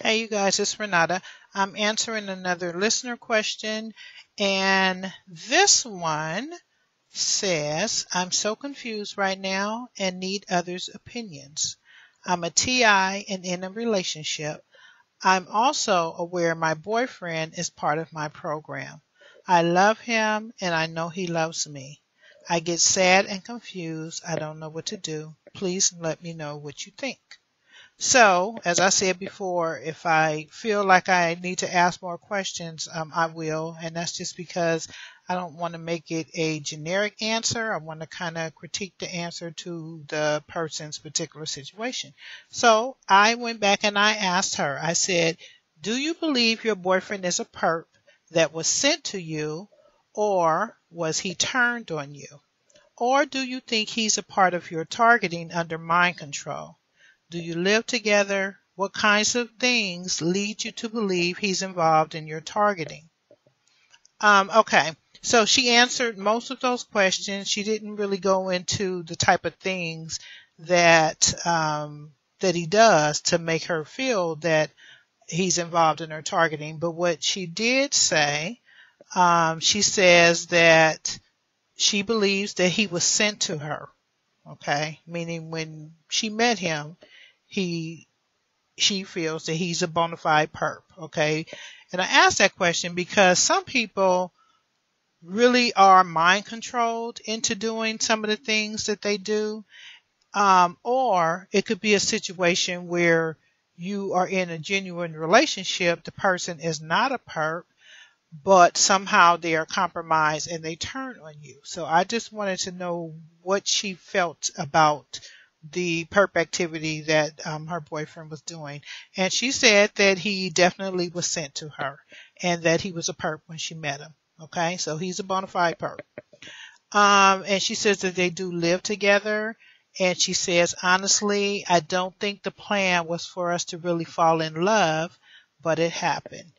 Hey, you guys, it's Renata. I'm answering another listener question, and this one says, I'm so confused right now and need others' opinions. I'm a TI and in a relationship. I'm also aware my boyfriend is part of my program. I love him and I know he loves me. I get sad and confused. I don't know what to do. Please let me know what you think. So, as I said before, if I feel like I need to ask more questions, I will. And that's just because I don't want to make it a generic answer. I want to kind of critique the answer to the person's particular situation. So I went back and I asked her, I said, do you believe your boyfriend is a perp that was sent to you, or was he turned on you? Or do you think he's a part of your targeting under mind control? Do you live together? What kinds of things lead you to believe he's involved in your targeting? Okay, so she answered most of those questions. She didn't really go into the type of things that he does to make her feel that he's involved in her targeting. But what she did say, she says that she believes that he was sent to her. Okay, meaning when she met him, he she feels that he's a bona fide perp. Okay. And I asked that question because some people really are mind controlled into doing some of the things that they do. Or it could be a situation where you are in a genuine relationship. The person is not a perp, but somehow they are compromised and they turn on you. So I just wanted to know what she felt about the perp activity that her boyfriend was doing. And she said that he definitely was sent to her and that he was a perp when she met him. Okay, so he's a bona fide perp. And she says that they do live together. And she says, honestly, I don't think the plan was for us to really fall in love, but it happened.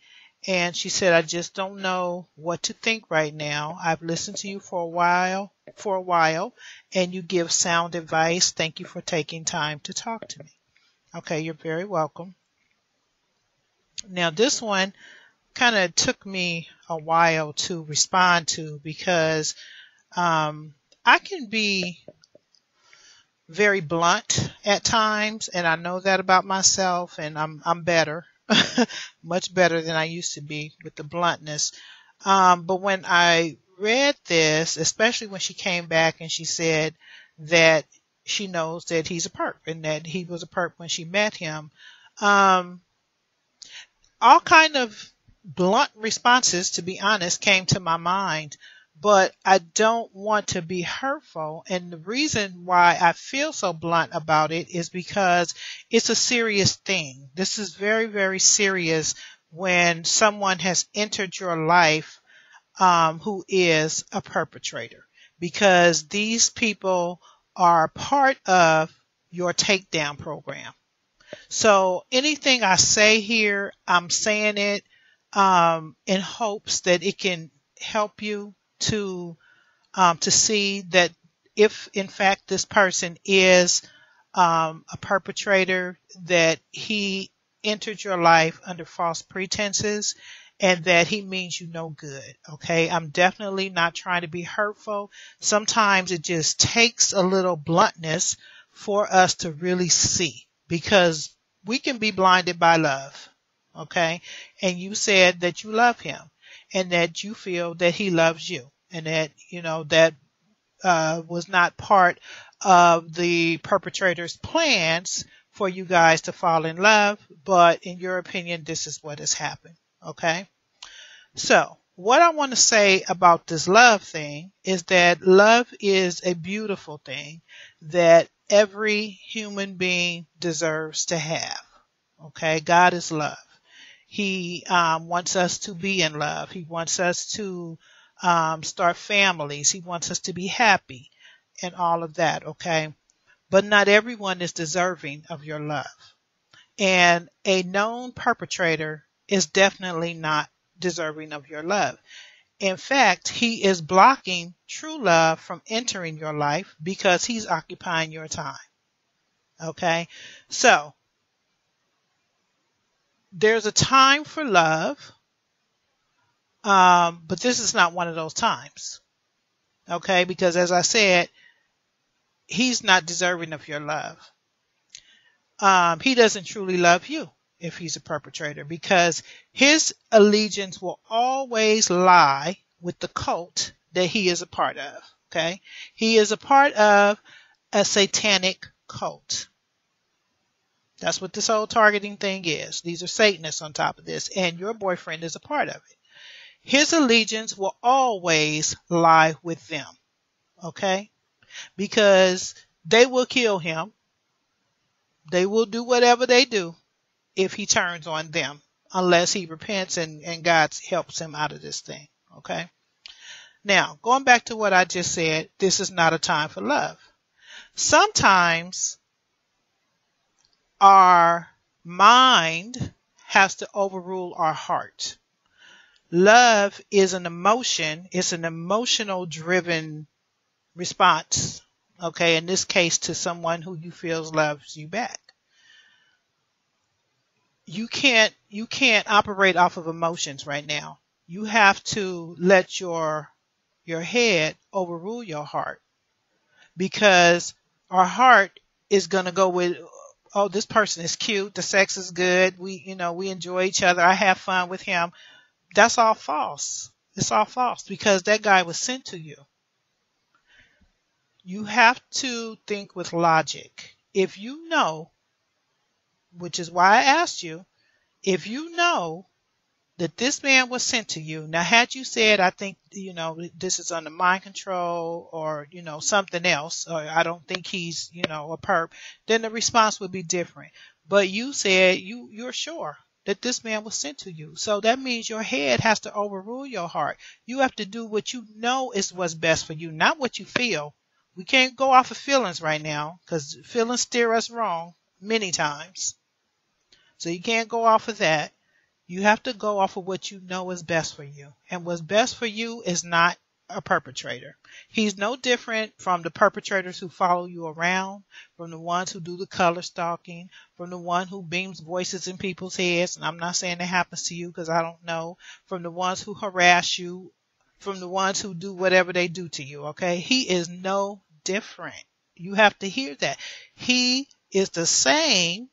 And she said, I just don't know what to think right now. I've listened to you for a while, and you give sound advice. Thank you for taking time to talk to me. Okay, you're very welcome. Now, this one kind of took me a while to respond to because I can be very blunt at times, and I know that about myself, and I'm better, much better than I used to be with the bluntness. But when I read this, especially when she came back and she said that she knows that he's a perp and that he was a perp when she met him, um, all kind of blunt responses, to be honest, came to my mind. But I don't want to be hurtful. And the reason why I feel so blunt about it is because it's a serious thing. This is very, very serious when someone has entered your life who is a perpetrator, because these people are part of your takedown program. So anything I say here, I'm saying it in hopes that it can help you to see that if in fact this person is a perpetrator, that he entered your life under false pretenses and that he means you no good. Okay, I'm definitely not trying to be hurtful. Sometimes it just takes a little bluntness for us to really see, because we can be blinded by love. Okay, and you said that you love him and that you feel that he loves you, and that that was not part of the perpetrator's plans for you guys to fall in love, but in your opinion, this is what has happened. Okay? So, what I want to say about this love thing is that love is a beautiful thing that every human being deserves to have. Okay? God is love. He wants us to be in love. He wants us to start families. He wants us to be happy and all of that, okay? But not everyone is deserving of your love. And a known perpetrator is definitely not deserving of your love. In fact, he is blocking true love from entering your life because he's occupying your time, okay? So, there's a time for love, but this is not one of those times. Okay, because as I said, he's not deserving of your love. He doesn't truly love you if he's a perpetrator, because his allegiance will always lie with the cult that he is a part of. Okay, he is a part of a satanic cult. That's what this whole targeting thing is. These are Satanists on top of this, and your boyfriend is a part of it. His allegiance will always lie with them. Okay, because they will kill him. They will do whatever they do if he turns on them, unless he repents and God helps him out of this thing. Okay. Now, going back to what I just said, this is not a time for love. Sometimes our mind has to overrule our heart. Love is an emotion. It's an emotional driven response. Okay. In this case, to someone who you feel loves you back. You can't operate off of emotions right now. You have to let your head overrule your heart, because our heart is going to go with, oh, this person is cute, the sex is good, we enjoy each other, I have fun with him. That's all false. It's all false, because that guy was sent to you. You have to think with logic. If you know, which is why I asked you, if you know that this man was sent to you. Now, had you said, I think, this is under mind control, or, something else, or I don't think he's, a perp, then the response would be different. But you said you're sure that this man was sent to you. So that means your head has to overrule your heart. You have to do what you know is what's best for you, not what you feel. We can't go off of feelings right now, because feelings steer us wrong many times. So you can't go off of that. You have to go off of what you know is best for you. And what's best for you is not a perpetrator. He's no different from the perpetrators who follow you around, from the ones who do the color stalking, from the one who beams voices in people's heads. And I'm not saying that happens to you, because I don't know. From the ones who harass you, from the ones who do whatever they do to you. Okay. He is no different. You have to hear that. He is the same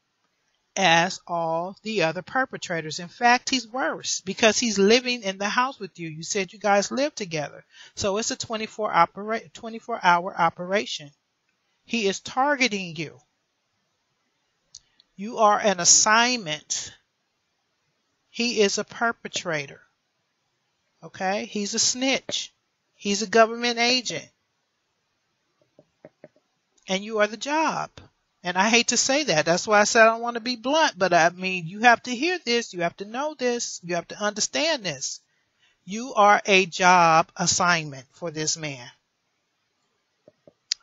as all the other perpetrators. In fact, he's worse, because he's living in the house with you. You said you guys live together. So it's a 24-hour operation. He is targeting you. You are an assignment. He is a perpetrator. Okay? He's a snitch. He's a government agent. And you are the job. And I hate to say that. That's why I said I don't want to be blunt. But I mean, you have to hear this. You have to know this. You have to understand this. You are a job assignment for this man.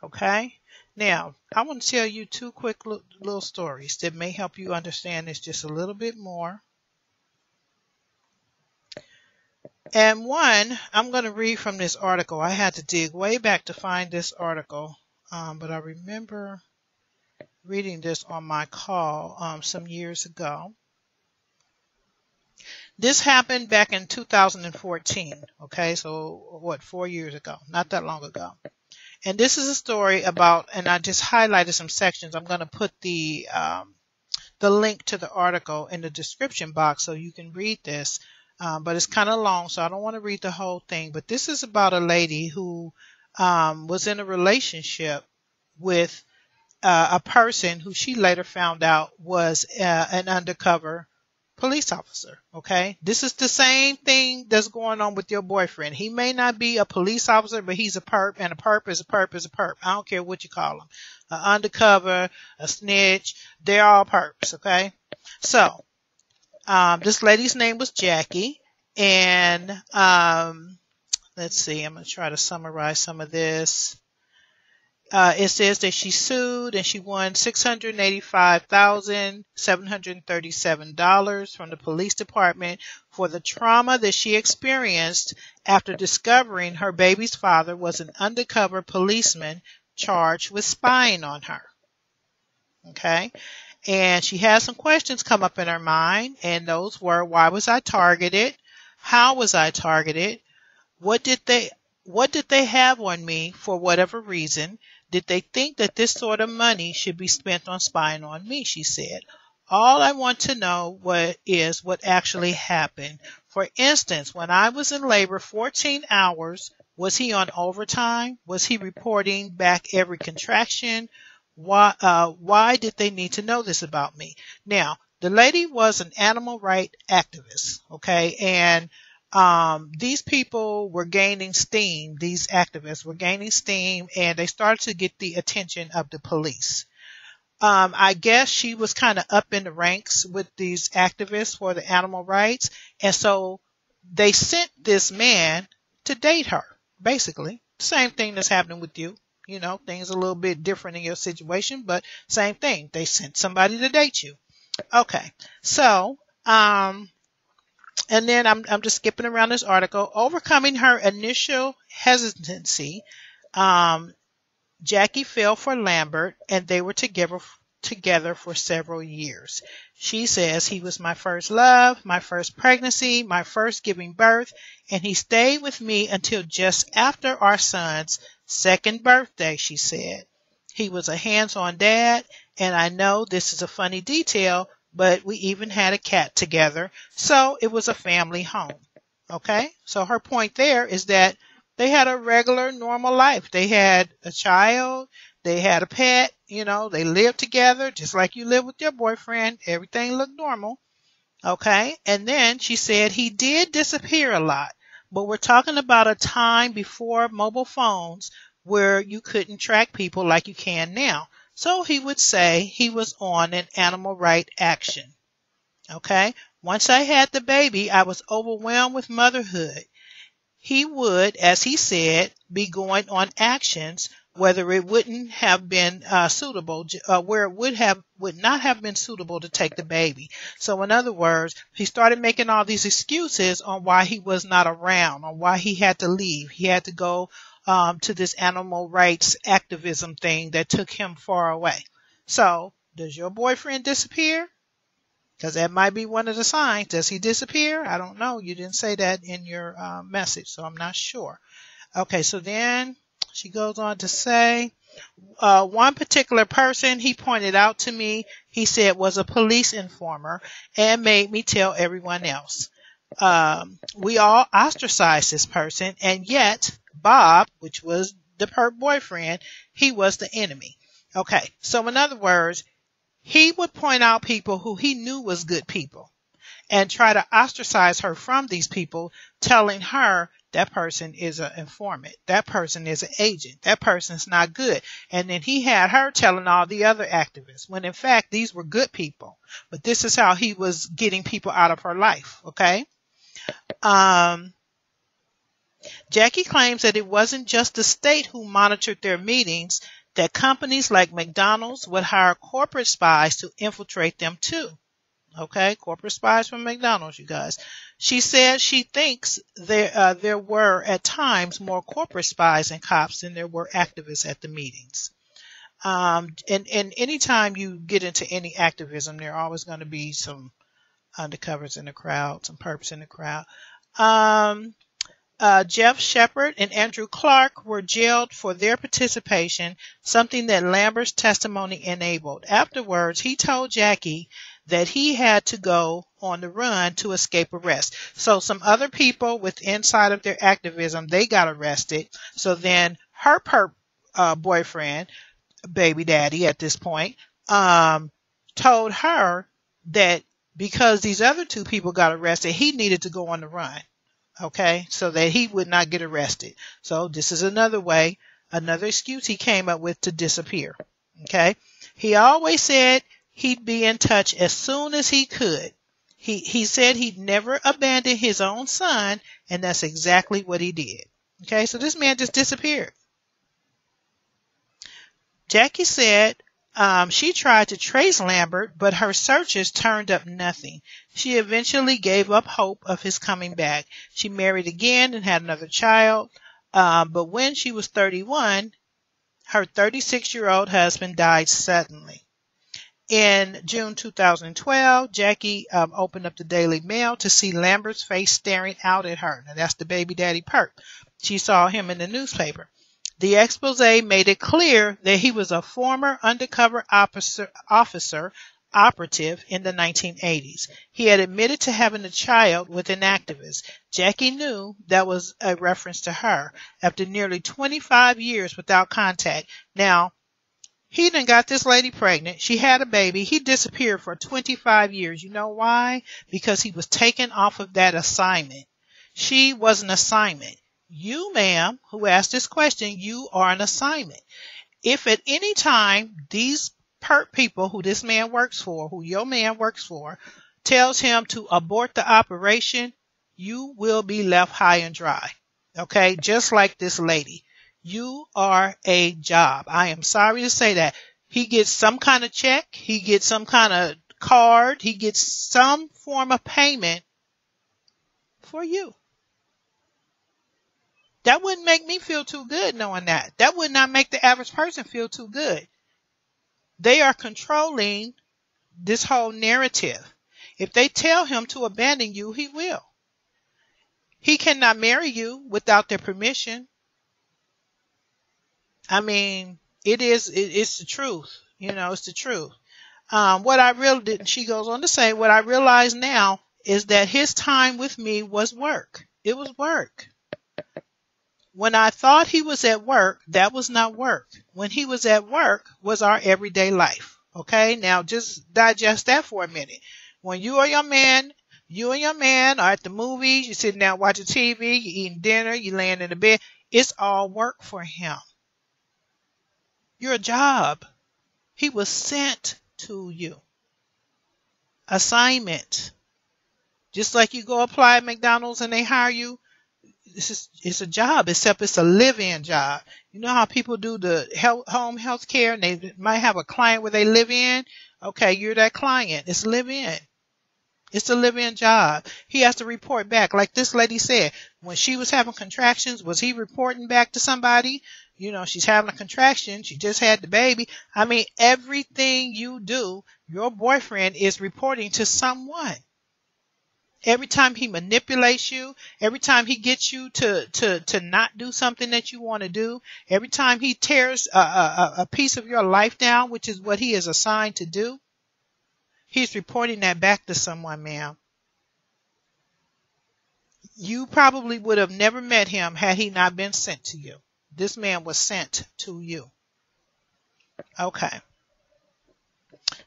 Okay? Now, I want to tell you two quick little stories that may help you understand this just a little bit more. And one, I'm going to read from this article. I had to dig way back to find this article. But I remember reading this on my call some years ago. This happened back in 2014. Okay, so 4 years ago, not that long ago. And this is a story about, and I just highlighted some sections. I'm going to put the link to the article in the description box so you can read this. But it's kind of long, so I don't want to read the whole thing. But this is about a lady who was in a relationship with a person who she later found out was an undercover police officer. Okay, this is the same thing that's going on with your boyfriend. He may not be a police officer, but he's a perp, and a perp is a perp is a perp. I don't care what you call him, an undercover, a snitch. They're all perps. Okay, so this lady's name was Jackie, and let's see. I'm going to try to summarize some of this. It says that she sued and she won $685,737 from the police department for the trauma that she experienced after discovering her baby's father was an undercover policeman charged with spying on her. Okay. And she had some questions come up in her mind, and those were, why was I targeted? How was I targeted? What did they have on me for whatever reason? Did they think that this sort of money should be spent on spying on me? She said. All I want to know is what actually happened. For instance, when I was in labor 14 hours, was he on overtime? Was he reporting back every contraction? Why did they need to know this about me? Now, the lady was an animal rights activist, okay, and these people were gaining steam. These activists were gaining steam, and they started to get the attention of the police. I guess she was kind of up in the ranks with these activists for the animal rights, and so they sent this man to date her. Basically, same thing that's happening with you. You know, things a little bit different in your situation, but same thing. They sent somebody to date you. Okay, so and then I'm just skipping around this article. Overcoming her initial hesitancy, Jackie fell for Lambert, and they were together for several years. She says, he was my first love, my first pregnancy, my first giving birth, and he stayed with me until just after our son's second birthday, she said. He was a hands-on dad, and I know this is a funny detail, but we even had a cat together, so it was a family home. Okay? So her point there is that they had a regular, normal life. They had a child, they had a pet, you know, they lived together just like you live with your boyfriend. Everything looked normal. Okay? And then she said he did disappear a lot, but we're talking about a time before mobile phones where you couldn't track people like you can now. So he would say he was on an animal right action. Okay? Once I had the baby, I was overwhelmed with motherhood. He would, as he said, be going on actions whether it wouldn't have been suitable, where it would not have been suitable to take the baby. So in other words, he started making all these excuses on why he was not around, on why he had to leave. He had to go to this animal rights activism thing that took him far away. So does your boyfriend disappear? Because that might be one of the signs. Does he disappear? I don't know. You didn't say that in your message, so I'm not sure. Okay, so then she goes on to say, one particular person he pointed out to me, he said was a police informer and made me tell everyone else. We all ostracized this person, and yet Bob, which was the Perp boyfriend, he was the enemy. Okay, so in other words, he would point out people who he knew was good people and try to ostracize her from these people, telling her that person is an informant, that person is an agent, that person's not good. And then he had her telling all the other activists, when in fact these were good people. But this is how he was getting people out of her life, okay? Jackie claims that it wasn't just the state who monitored their meetings, that companies like McDonald's would hire corporate spies to infiltrate them too. Okay, corporate spies from McDonald's, you guys. She says she thinks there were at times more corporate spies and cops than there were activists at the meetings. And anytime you get into any activism, there are always going to be some undercovers in the crowd, some perps in the crowd. Jeff Shepard and Andrew Clark were jailed for their participation, something that Lambert's testimony enabled. Afterwards, he told Jackie that he had to go on the run to escape arrest. So some other people inside of their activism, they got arrested. So then her Perp boyfriend, baby daddy at this point, told her that because these other two people got arrested, he needed to go on the run. Okay, so that he would not get arrested. So this is another way, another excuse he came up with to disappear. Okay, he always said he'd be in touch as soon as he could. He said he'd never abandon his own son, and that's exactly what he did. Okay, so this man just disappeared. Jackie said she tried to trace Lambert, but her searches turned up nothing. She eventually gave up hope of his coming back. She married again and had another child, but when she was 31, her 36-year-old husband died suddenly. In June 2012, Jackie opened up the Daily Mail to see Lambert's face staring out at her. Now, that's the baby daddy Perp. She saw him in the newspaper. The expose made it clear that he was a former undercover operative in the 1980s. He had admitted to having a child with an activist. Jackie knew that was a reference to her after nearly 25 years without contact. Now, he done got this lady pregnant. She had a baby. He disappeared for 25 years. You know why? Because he was taken off of that assignment. She was an assignment. You, ma'am, who asked this question, you are an assignment. If at any time these Perp people who this man works for, who your man works for, tells him to abort the operation, you will be left high and dry. Okay? Just like this lady. You are a job. I am sorry to say that. He gets some kind of check. He gets some kind of card. He gets some form of payment for you. That wouldn't make me feel too good knowing that. That would not make the average person feel too good. They are controlling this whole narrative. If they tell him to abandon you, he will. He cannot marry you without their permission. I mean, it's the truth. You know, it's the truth. She goes on to say, what I realize now is that his time with me was work. It was work. When I thought he was at work, that was not work. When he was at work was our everyday life. Okay? Now just digest that for a minute. When you and your man are at the movies, you're sitting down watching TV, you're eating dinner, you're laying in the bed, it's all work for him. You're a job. He was sent to you. Assignment. Just like you go apply at McDonald's and they hire you, it's a job, except it's a live-in job. You know how people do the home health care and they might have a client where they live in? Okay, you're that client. It's live-in. It's a live-in job. He has to report back. Like this lady said, when she was having contractions, was he reporting back to somebody? You know, she's having a contraction. She just had the baby. I mean, everything you do, your boyfriend is reporting to someone. Every time he manipulates you, every time he gets you to not do something that you want to do, every time he tears a piece of your life down, which is what he is assigned to do, he's reporting that back to someone, ma'am. You probably would have never met him had he not been sent to you. This man was sent to you. Okay.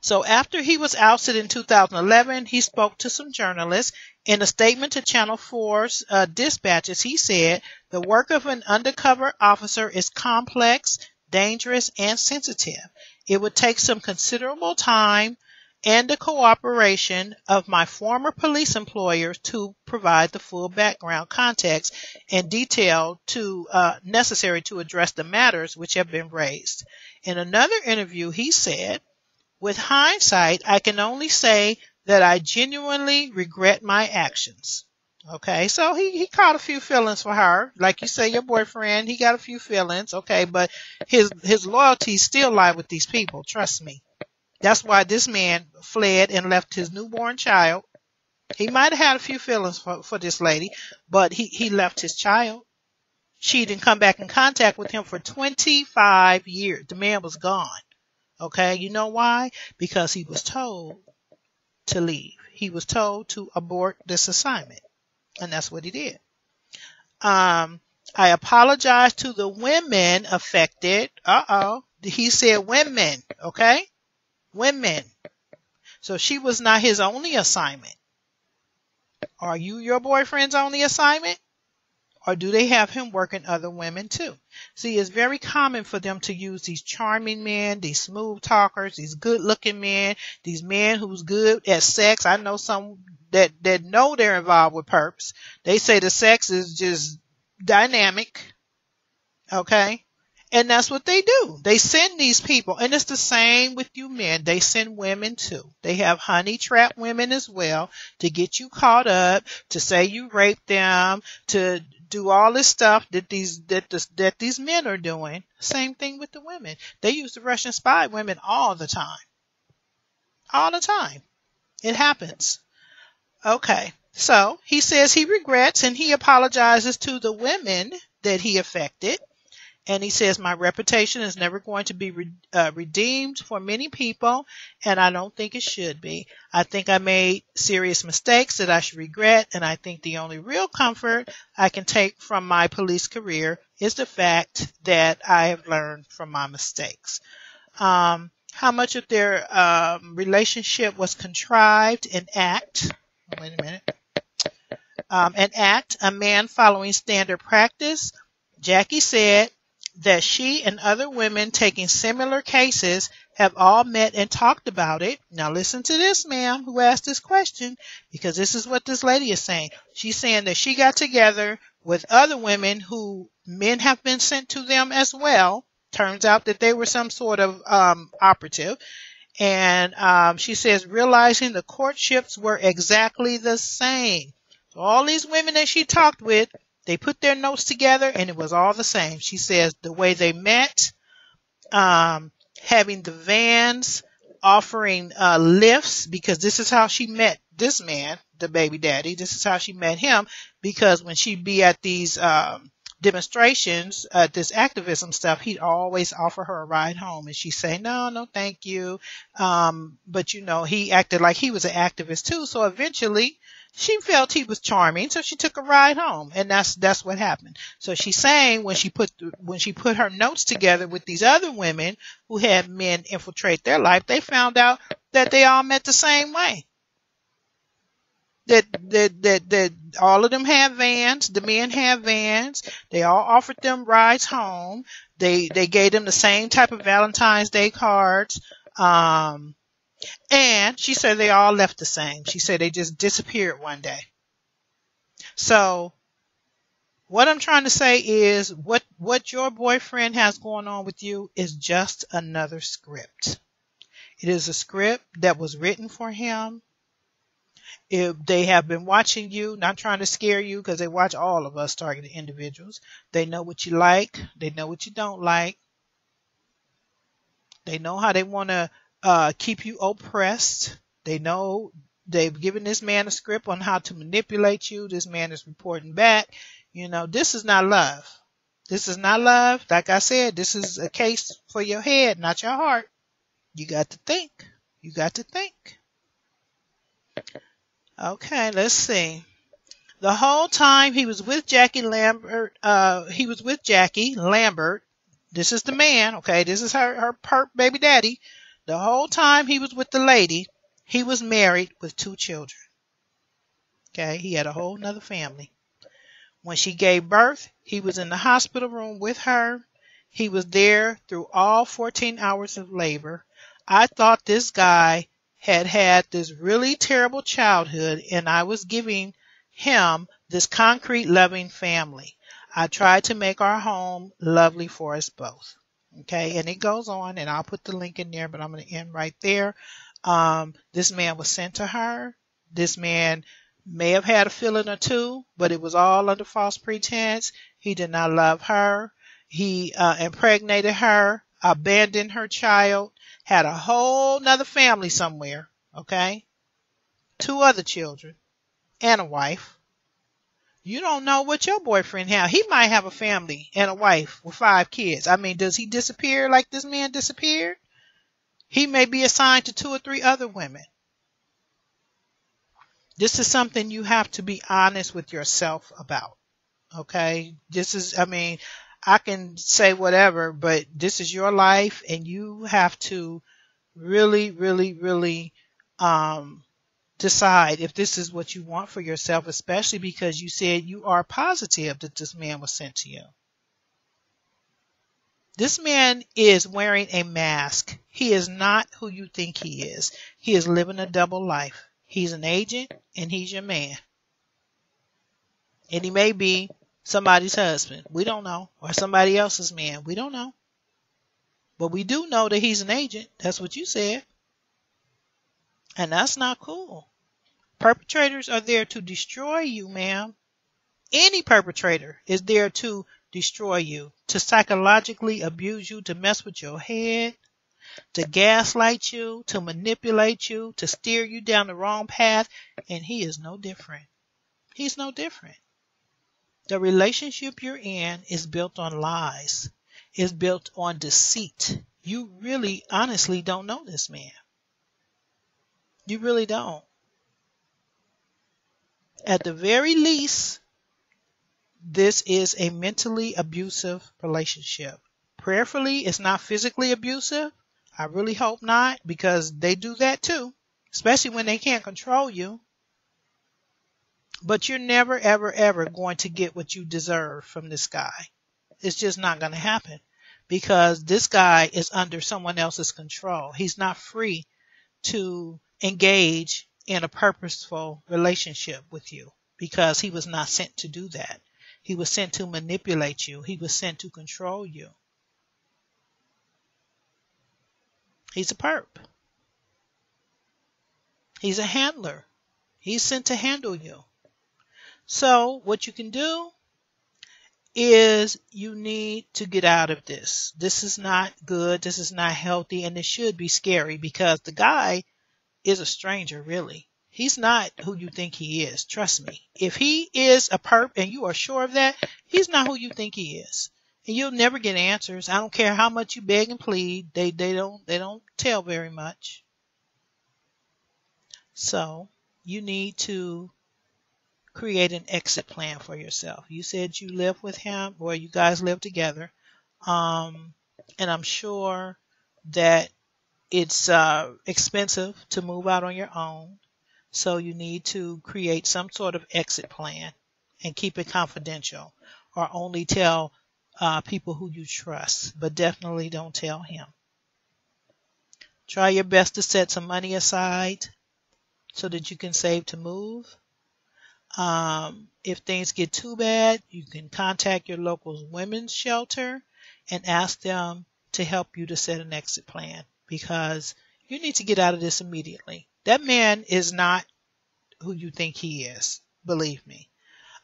So after he was ousted in 2011, he spoke to some journalists. In a statement to Channel 4's dispatches, he said, the work of an undercover officer is complex, dangerous, and sensitive. It would take some considerable time and the cooperation of my former police employers to provide the full background context and detail necessary to address the matters which have been raised. In another interview, he said, with hindsight, I can only say that I genuinely regret my actions. Okay, so he caught a few feelings for her. Like you say, your boyfriend, he got a few feelings. Okay, but his loyalty still lie with these people. Trust me. That's why this man fled and left his newborn child. He might have had a few feelings for this lady, but he left his child. She didn't come back in contact with him for 25 years. The man was gone. Okay, you know why? Because he was told to leave. He was told to abort this assignment. And that's what he did. I apologize to the women affected. He said women, okay? Women. So she was not his only assignment. Are you your boyfriend's only assignment? Or do they have him working other women too? See, it's very common for them to use these charming men, these smooth talkers, these good looking men, these men who's good at sex. I know some that know they're involved with perps. They say the sex is just dynamic. Okay? And that's what they do. They send these people. And it's the same with you men. They send women too. They have honey trap women as well to get you caught up, to say you raped them, to do all this stuff that these men are doing. Same thing with the women. They use the Russian spy women all the time. all the time. It happens. Okay. So he says he regrets and he apologizes to the women that he affected. And he says, my reputation is never going to be redeemed for many people, and I don't think it should be. I think I made serious mistakes that I should regret, and I think the only real comfort I can take from my police career is the fact that I have learned from my mistakes. How much of their relationship was contrived, an act? Wait a minute. An act, a man following standard practice. Jackie said that she and other women taking similar cases have all met and talked about it. Now listen to this, ma'am, who asked this question, because this is what this lady is saying. She's saying that she got together with other women who men have been sent to them as well. Turns out that they were some sort of operative. And she says realizing the courtships were exactly the same. So all these women that she talked with, they put their notes together and it was all the same. She says the way they met, having the vans, offering lifts, because this is how she met this man, the baby daddy. This is how she met him, because when she'd be at these demonstrations, this activism stuff, he'd always offer her a ride home, and she'd say, no, thank you. But he acted like he was an activist too. So eventually she felt he was charming, so she took a ride home, and that's what happened. So she's saying when she put her notes together with these other women who had men infiltrate their life, they found out that they all met the same way. That all of them have vans. The men have vans. They all offered them rides home. They gave them the same type of Valentine's Day cards. And she said they all left the same. She said they just disappeared one day. So what I'm trying to say is what your boyfriend has going on with you is just another script. It is a script that was written for him. If they have been watching you, not trying to scare you, because they watch all of us targeted individuals. They know what you like. They know what you don't like. They know how they want to keep you oppressed. They know they've given this man a script on how to manipulate you. This man is reporting back. This is not love. This is not love. Like I said, this is a case for your head, not your heart. You got to think. You got to think. Okay, let's see. The whole time he was with Jackie Lambert, This is the man, okay? This is her perp baby daddy. The whole time he was with the lady, he was married with 2 children. Okay, he had a whole nother family. When she gave birth, he was in the hospital room with her. He was there through all 14 hours of labor. I thought this guy had this really terrible childhood, and I was giving him this concrete loving family. I tried to make our home lovely for us both. Okay, and it goes on, and I'll put the link in there, but I'm going to end right there. This man was sent to her. This man may have had a feeling or two, but it was all under false pretense. He did not love her. He impregnated her, abandoned her child, had a whole nother family somewhere, okay? 2 other children and a wife. You don't know what your boyfriend has. He might have a family and a wife with 5 kids. I mean, does he disappear like this man disappeared? He may be assigned to 2 or 3 other women. This is something you have to be honest with yourself about, okay? I can say whatever, but this is your life, and you have to really, really, really decide if this is what you want for yourself, especially because you said you are positive that this man was sent to you. This man is wearing a mask. He is not who you think he is. He is living a double life. He's an agent, and he's your man. And he may be somebody's husband. We don't know. Or somebody else's man. We don't know. But we do know that he's an agent. That's what you said. And that's not cool. Perpetrators are there to destroy you, ma'am. Any perpetrator is there to destroy you, to psychologically abuse you, to mess with your head. to gaslight you, to manipulate you, to steer you down the wrong path, and he is no different. He's no different. The relationship you're in is built on lies. It's built on deceit. You really honestly don't know this man. You really don't. At the very least, this is a mentally abusive relationship. Prayerfully, it's not physically abusive. I really hope not, because they do that too, especially when they can't control you. But you're never, ever, ever going to get what you deserve from this guy. It's just not going to happen, because this guy is under someone else's control. He's not free to engage in a purposeful relationship with you, because he was not sent to do that. He was sent to manipulate you. He was sent to control you. He's a perp. He's a handler. He's sent to handle you. So what you can do is you need to get out of this. This is not good. This is not healthy. And it should be scary, because the guy is a stranger, really. He's not who you think he is. Trust me. If he is a perp and you are sure of that, he's not who you think he is. And you'll never get answers. I don't care how much you beg and plead. They don't tell very much. So you need to create an exit plan for yourself. You said you live with him, or you guys live together. And I'm sure that it's expensive to move out on your own. So you need to create some sort of exit plan and keep it confidential, or only tell people who you trust, but definitely don't tell him. Try your best to set some money aside so that you can save to move. If things get too bad, you can contact your local women's shelter and ask them to help you to set an exit plan, because you need to get out of this immediately. That man is not who you think he is, believe me.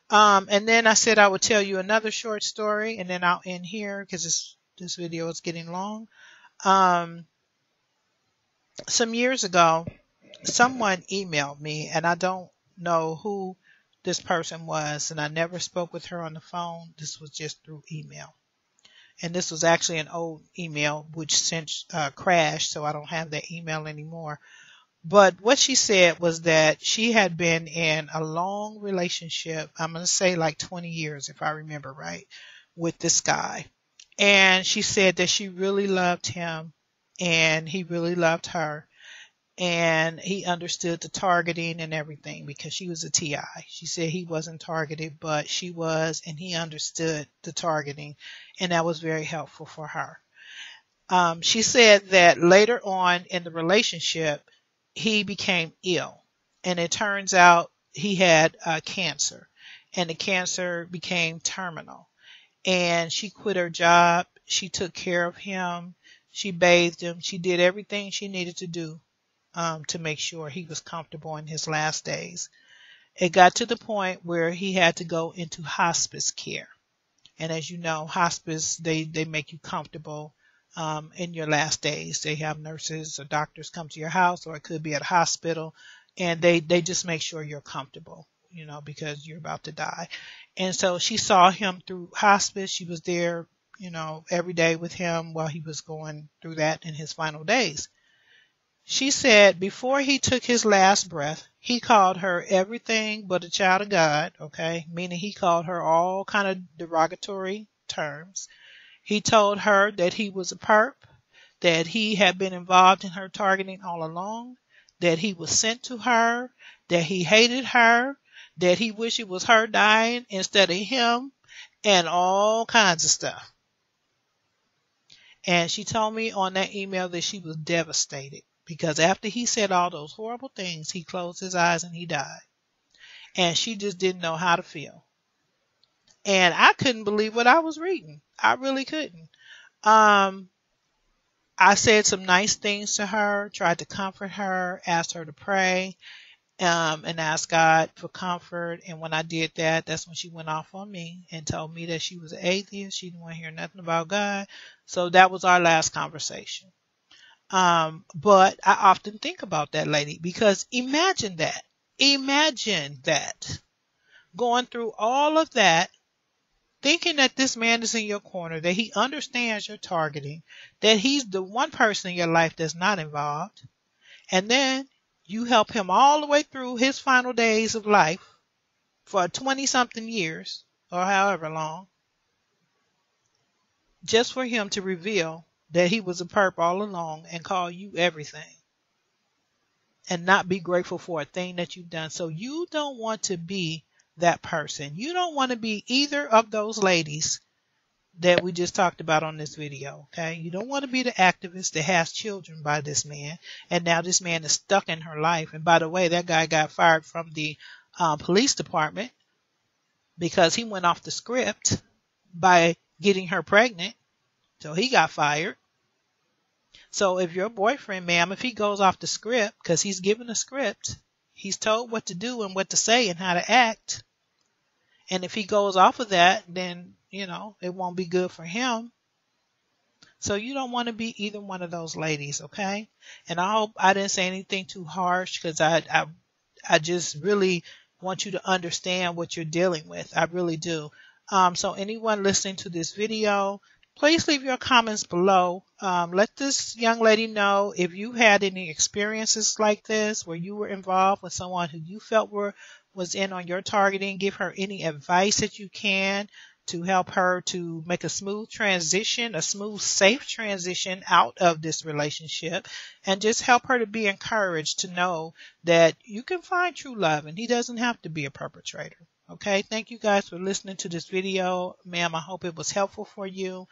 And then I said I would tell you another short story, and then I'll end here, because this video is getting long. Some years ago, someone emailed me, and I don't know who this person was, and I never spoke with her on the phone. This was just through email. And this was actually an old email which since crashed, so I don't have that email anymore. But what she said was that she had been in a long relationship, I'm going to say like 20 years if I remember right, with this guy. And she said that she really loved him and he really loved her. And he understood the targeting and everything, because she was a TI. She said he wasn't targeted, but she was, and he understood the targeting, and that was very helpful for her. She said that later on in the relationship, he became ill, and it turns out he had cancer, and the cancer became terminal. And she quit her job. She took care of him. She bathed him. She did everything she needed to do to make sure he was comfortable in his last days. It got to the point where he had to go into hospice care. And as you know, hospice, they make you comfortable in your last days. They have nurses or doctors come to your house, or it could be at a hospital, and they just make sure you're comfortable, because you're about to die. And so she saw him through hospice. She was there, every day with him while he was going through that in his final days. She said before he took his last breath, he called her everything but a child of God, okay? Meaning he called her all kind of derogatory terms. He told her that he was a perp, that he had been involved in her targeting all along, that he was sent to her, that he hated her, that he wished it was her dying instead of him, and all kinds of stuff. And she told me on that email that she was devastated, because after he said all those horrible things, he closed his eyes and he died. And she just didn't know how to feel. And I couldn't believe what I was reading. I really couldn't. I said some nice things to her, tried to comfort her, asked her to pray, and ask God for comfort. And when I did that, that's when she went off on me and told me that she was an atheist. She didn't want to hear nothing about God. So that was our last conversation. But I often think about that lady, because imagine that. Imagine that. Going through all of that, thinking that this man is in your corner, that he understands your targeting, that he's the one person in your life that's not involved, and then you help him all the way through his final days of life for 20 something years or however long, just for him to reveal that he was a perp all along and call you everything and not be grateful for a thing that you've done. So you don't want to be that person. You don't want to be either of those ladies that we just talked about on this video. Okay, you don't want to be the activist that has children by this man, and now this man is stuck in her life. And by the way, that guy got fired from the police department because he went off the script by getting her pregnant, so he got fired. So if your boyfriend, ma'am, if he goes off the script, because he's given a script, he's told what to do and what to say and how to act, and if he goes off of that, then it won't be good for him. So you don't want to be either one of those ladies, okay? And I hope I didn't say anything too harsh, because I just really want you to understand what you're dealing with. I really do. So anyone listening to this video, please leave your comments below. Let this young lady know if you had any experiences like this where you were involved with someone who you felt was in on your targeting. Give her any advice that you can to help her to make a smooth transition, a smooth, safe transition out of this relationship, and just help her to be encouraged to know that you can find true love and he doesn't have to be a perpetrator. Okay, thank you guys for listening to this video. Ma'am, I hope it was helpful for you.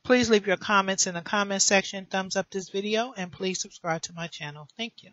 Please leave your comments in the comment section, thumbs up this video, and please subscribe to my channel. Thank you.